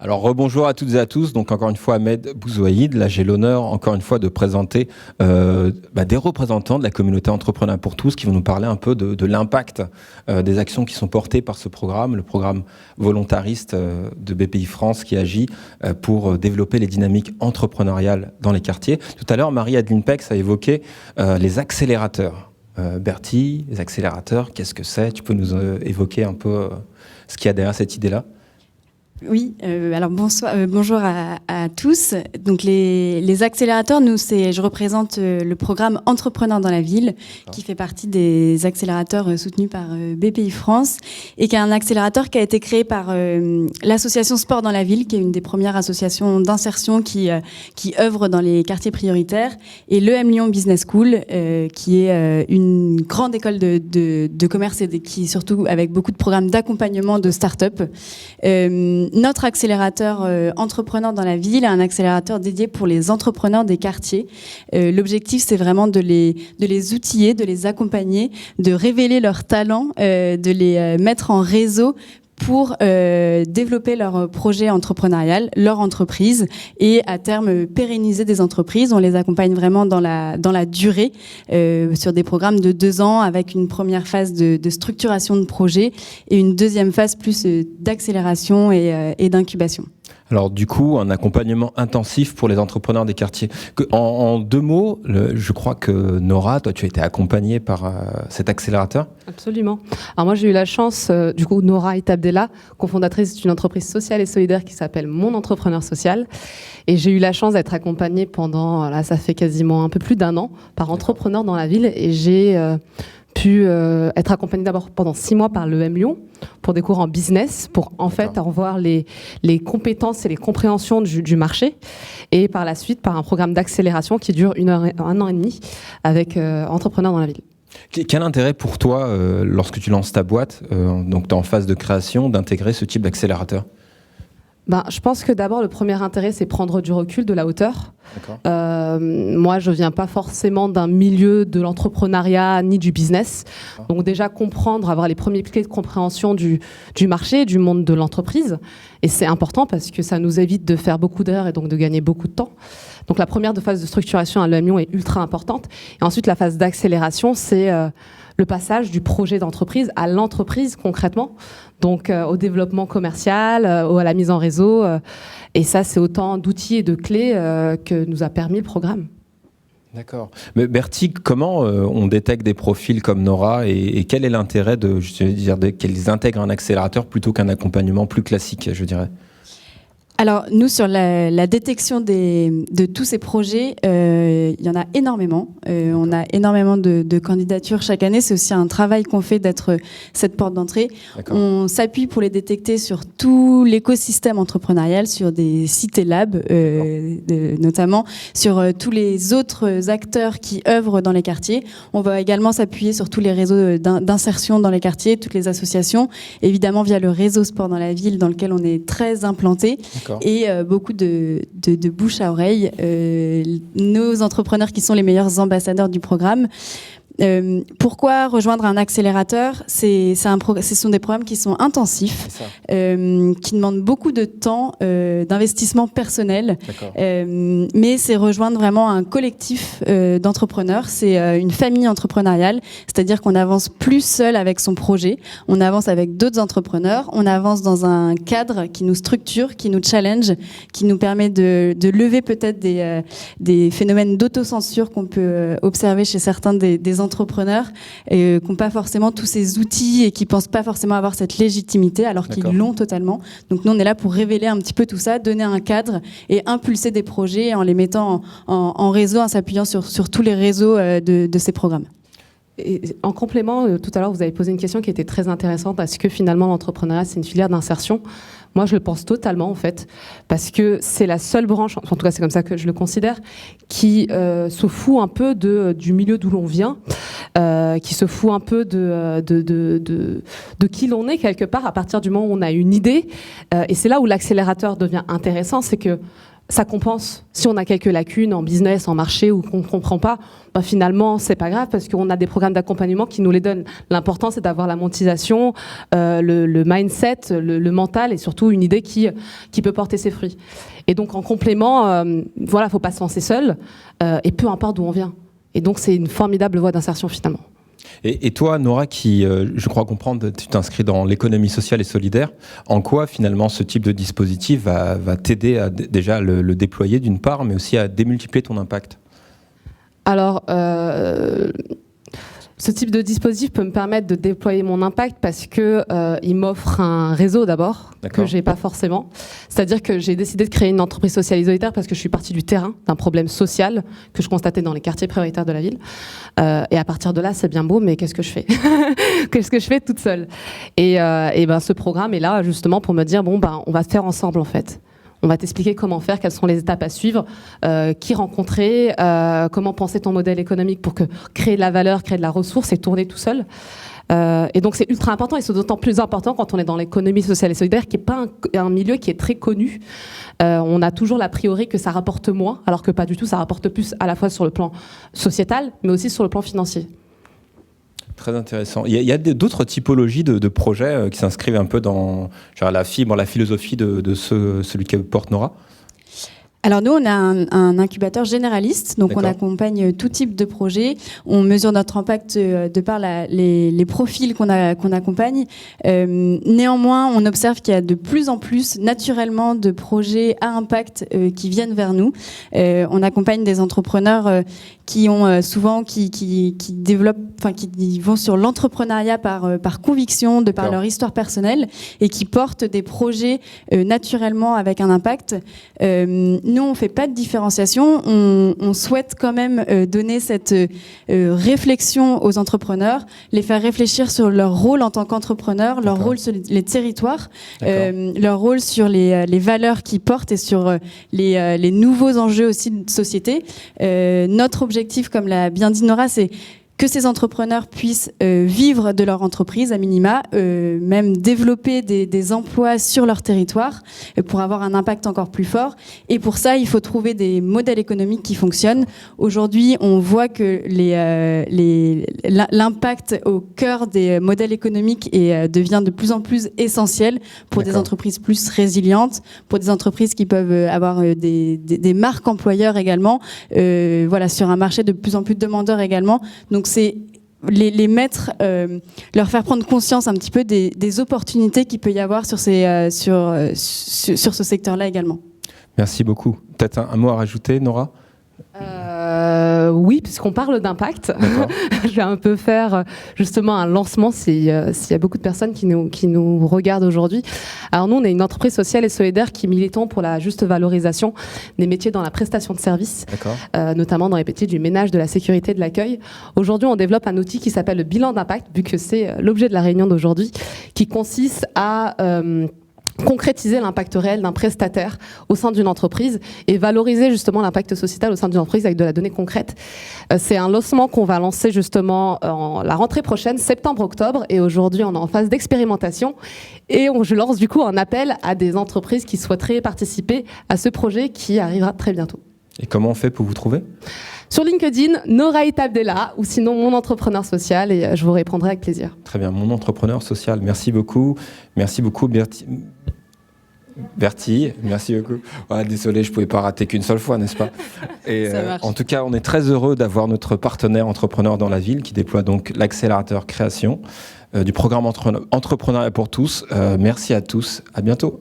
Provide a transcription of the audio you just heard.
Alors rebonjour à toutes et à tous, donc encore une fois Ahmed Bouzouaïd, là j'ai l'honneur encore une fois de présenter des représentants de la communauté Entrepreneurs pour tous qui vont nous parler un peu de l'impact des actions qui sont portées par ce programme, le programme volontariste de BPI France qui agit pour développer les dynamiques entrepreneuriales dans les quartiers. Tout à l'heure Marie-Adeline Pex a évoqué les accélérateurs. Bertie, les accélérateurs, qu'est-ce que c'est? Tu peux nous évoquer un peu ce qu'il y a derrière cette idée-là? Oui, alors bonjour à tous. Donc les accélérateurs, je représente le programme Entrepreneurs dans la ville, qui fait partie des accélérateurs soutenus par BPI France et qui est un accélérateur qui a été créé par l'association Sport dans la ville, qui est une des premières associations d'insertion qui œuvre dans les quartiers prioritaires, et l'EM Lyon Business School, qui est une grande école de commerce et qui surtout avec beaucoup de programmes d'accompagnement de start-up. Notre accélérateur Entrepreneurs dans la ville est un accélérateur dédié pour les entrepreneurs des quartiers. L'objectif, c'est vraiment de les outiller, de les accompagner, de révéler leurs talents, de les mettre en réseau pour développer leur projet entrepreneurial, leur entreprise, et à terme pérenniser des entreprises. On les accompagne vraiment dans la durée, sur des programmes de 2 ans, avec une première phase de structuration de projet et une deuxième phase plus d'accélération et d'incubation. Alors du coup, un accompagnement intensif pour les entrepreneurs des quartiers. En 2 mots, je crois que Nora, toi tu as été accompagnée par cet accélérateur. Absolument. Alors moi j'ai eu la chance, Nora Itabdella, cofondatrice d'une entreprise sociale et solidaire qui s'appelle Mon Entrepreneur Social. Et j'ai eu la chance d'être accompagnée pendant, ça fait quasiment un peu plus d'1 an, par Entrepreneurs dans la ville. Et j'ai pu être accompagnée d'abord pendant 6 mois par l'EM Lyon pour des cours en business, pour en fait avoir les compétences et les compréhensions du marché, et par la suite par un programme d'accélération qui dure 1 an et demi avec Entrepreneurs dans la ville. Quel intérêt pour toi, lorsque tu lances ta boîte, donc tu es en phase de création, d'intégrer ce type d'accélérateur? Je pense que d'abord, le premier intérêt, c'est prendre du recul, de la hauteur. Moi, je viens pas forcément d'un milieu de l'entrepreneuriat ni du business. Donc déjà, comprendre, avoir les premiers clés de compréhension du marché, du monde de l'entreprise. Et c'est important parce que ça nous évite de faire beaucoup d'erreurs et donc de gagner beaucoup de temps. Donc la première phase de structuration à l'EM Lyon est ultra importante. Et ensuite, la phase d'accélération, c'est le passage du projet d'entreprise à l'entreprise concrètement. Donc au développement commercial, à la mise en réseau. Et ça, c'est autant d'outils et de clés que nous a permis le programme. D'accord. Mais Bertie, comment on détecte des profils comme Nora et quel est l'intérêt qu'elles intègrent un accélérateur plutôt qu'un accompagnement plus classique, je dirais? Alors, nous, sur la détection de tous ces projets, il y en a énormément. On a énormément de candidatures chaque année. C'est aussi un travail qu'on fait d'être cette porte d'entrée. On s'appuie pour les détecter sur tout l'écosystème entrepreneurial, sur des cités labs, notamment sur tous les autres acteurs qui œuvrent dans les quartiers. On va également s'appuyer sur tous les réseaux d'insertion dans les quartiers, toutes les associations, évidemment via le réseau Sport dans la ville, dans lequel on est très implanté. Et beaucoup de bouche à oreille. Nos entrepreneurs qui sont les meilleurs ambassadeurs du programme. Pourquoi rejoindre un accélérateur? Ce sont des programmes qui sont intensifs, qui demandent beaucoup de temps, d'investissement personnel. Mais c'est rejoindre vraiment un collectif d'entrepreneurs. C'est une famille entrepreneuriale, c'est-à-dire qu'on n'avance plus seul avec son projet. On avance avec d'autres entrepreneurs. On avance dans un cadre qui nous structure, qui nous challenge, qui nous permet de lever peut-être des phénomènes d'autocensure qu'on peut observer chez certains des entrepreneurs qui n'ont pas forcément tous ces outils et qui pensent pas forcément avoir cette légitimité alors qu'ils l'ont totalement. Donc nous on est là pour révéler un petit peu tout ça, donner un cadre et impulser des projets en les mettant en réseau, en s'appuyant sur tous les réseaux de ces programmes. Et en complément, tout à l'heure vous avez posé une question qui était très intéressante. Est-ce que finalement l'entrepreneuriat c'est une filière d'insertion? Moi, je le pense totalement, en fait, parce que c'est la seule branche, en tout cas c'est comme ça que je le considère, qui se fout un peu du milieu d'où l'on vient, qui se fout un peu de qui l'on est quelque part à partir du moment où on a une idée. Et c'est là où l'accélérateur devient intéressant, c'est que ça compense. Si on a quelques lacunes en business, en marché ou qu'on ne comprend pas, ben finalement, c'est pas grave parce qu'on a des programmes d'accompagnement qui nous les donnent. L'important, c'est d'avoir la monétisation, le mindset, le mental et surtout une idée qui peut porter ses fruits. Et donc, en complément, voilà, faut pas se lancer seul et peu importe d'où on vient. Et donc, c'est une formidable voie d'insertion finalement. Et toi, Nora, qui, je crois comprendre, tu t'inscris dans l'économie sociale et solidaire, en quoi finalement ce type de dispositif va t'aider à déjà le déployer d'une part, mais aussi à démultiplier ton impact? Alors, ce type de dispositif peut me permettre de déployer mon impact parce que il m'offre un réseau d'abord que j'ai pas forcément. C'est-à-dire que j'ai décidé de créer une entreprise sociale et solidaire parce que je suis partie du terrain, d'un problème social que je constatais dans les quartiers prioritaires de la ville. Et à partir de là, c'est bien beau, mais qu'est-ce que je fais? Qu'est-ce que je fais toute seule? Et ben ce programme est là justement pour me dire bon ben on va faire ensemble en fait. On va t'expliquer comment faire, quelles sont les étapes à suivre, qui rencontrer, comment penser ton modèle économique pour créer de la valeur, créer de la ressource et tourner tout seul. Et donc c'est ultra important et c'est d'autant plus important quand on est dans l'économie sociale et solidaire qui n'est pas un milieu qui est très connu. On a toujours l'a priori que ça rapporte moins, alors que pas du tout, ça rapporte plus à la fois sur le plan sociétal, mais aussi sur le plan financier. Très intéressant. Il y a d'autres typologies de projets qui s'inscrivent un peu dans genre, la philosophie de celui que porte Nora? Alors nous, on a un incubateur généraliste, donc on accompagne tout type de projet. On mesure notre impact de par les profils qu'on accompagne. Néanmoins, on observe qu'il y a de plus en plus naturellement de projets à impact qui viennent vers nous. On accompagne des entrepreneurs qui ont souvent qui développent, enfin qui vont sur l'entrepreneuriat par conviction, de par leur histoire personnelle, et qui portent des projets naturellement avec un impact. Nous, on ne fait pas de différenciation. On souhaite quand même donner cette réflexion aux entrepreneurs, les faire réfléchir sur leur rôle en tant qu'entrepreneur, leur rôle sur les territoires, leur rôle sur les valeurs qu'ils portent et sur les nouveaux enjeux aussi de société. Notre objectif, comme l'a bien dit Nora, c'est que ces entrepreneurs puissent vivre de leur entreprise à minima, même développer des emplois sur leur territoire pour avoir un impact encore plus fort. Et pour ça, il faut trouver des modèles économiques qui fonctionnent. Aujourd'hui, on voit que l'impact au cœur des modèles économiques devient de plus en plus essentiel pour des entreprises plus résilientes, pour des entreprises qui peuvent avoir des marques employeurs également, voilà, sur un marché de plus en plus demandeur également. Donc c'est les mettre, leur faire prendre conscience un petit peu des opportunités qu'il peut y avoir sur ce secteur-là également. Merci beaucoup. Peut-être un mot à rajouter, Nora ? Oui, puisqu'on parle d'impact, je vais un peu faire justement un lancement s'il y a beaucoup de personnes qui nous regardent aujourd'hui. Alors nous, on est une entreprise sociale et solidaire qui militons pour la juste valorisation des métiers dans la prestation de services, notamment dans les métiers du ménage, de la sécurité, de l'accueil. Aujourd'hui, on développe un outil qui s'appelle le bilan d'impact, vu que c'est l'objet de la réunion d'aujourd'hui, qui consiste à concrétiser l'impact réel d'un prestataire au sein d'une entreprise et valoriser justement l'impact sociétal au sein d'une entreprise avec de la donnée concrète. C'est un lancement qu'on va lancer justement en la rentrée prochaine, septembre-octobre, et aujourd'hui on est en phase d'expérimentation et je lance du coup un appel à des entreprises qui souhaiteraient participer à ce projet qui arrivera très bientôt. Et comment on fait pour vous trouver ? Sur LinkedIn, Nora Abdella, ou sinon Mon Entrepreneur Social, et je vous répondrai avec plaisir. Très bien, Mon Entrepreneur Social. Merci beaucoup. Merci beaucoup, Bertie, merci beaucoup. Ouais, désolé, je ne pouvais pas rater qu'une seule fois, n'est-ce pas ? Et en tout cas, on est très heureux d'avoir notre partenaire entrepreneur dans la ville qui déploie donc l'accélérateur création du programme Entrepreneuriat pour tous. Merci à tous. À bientôt.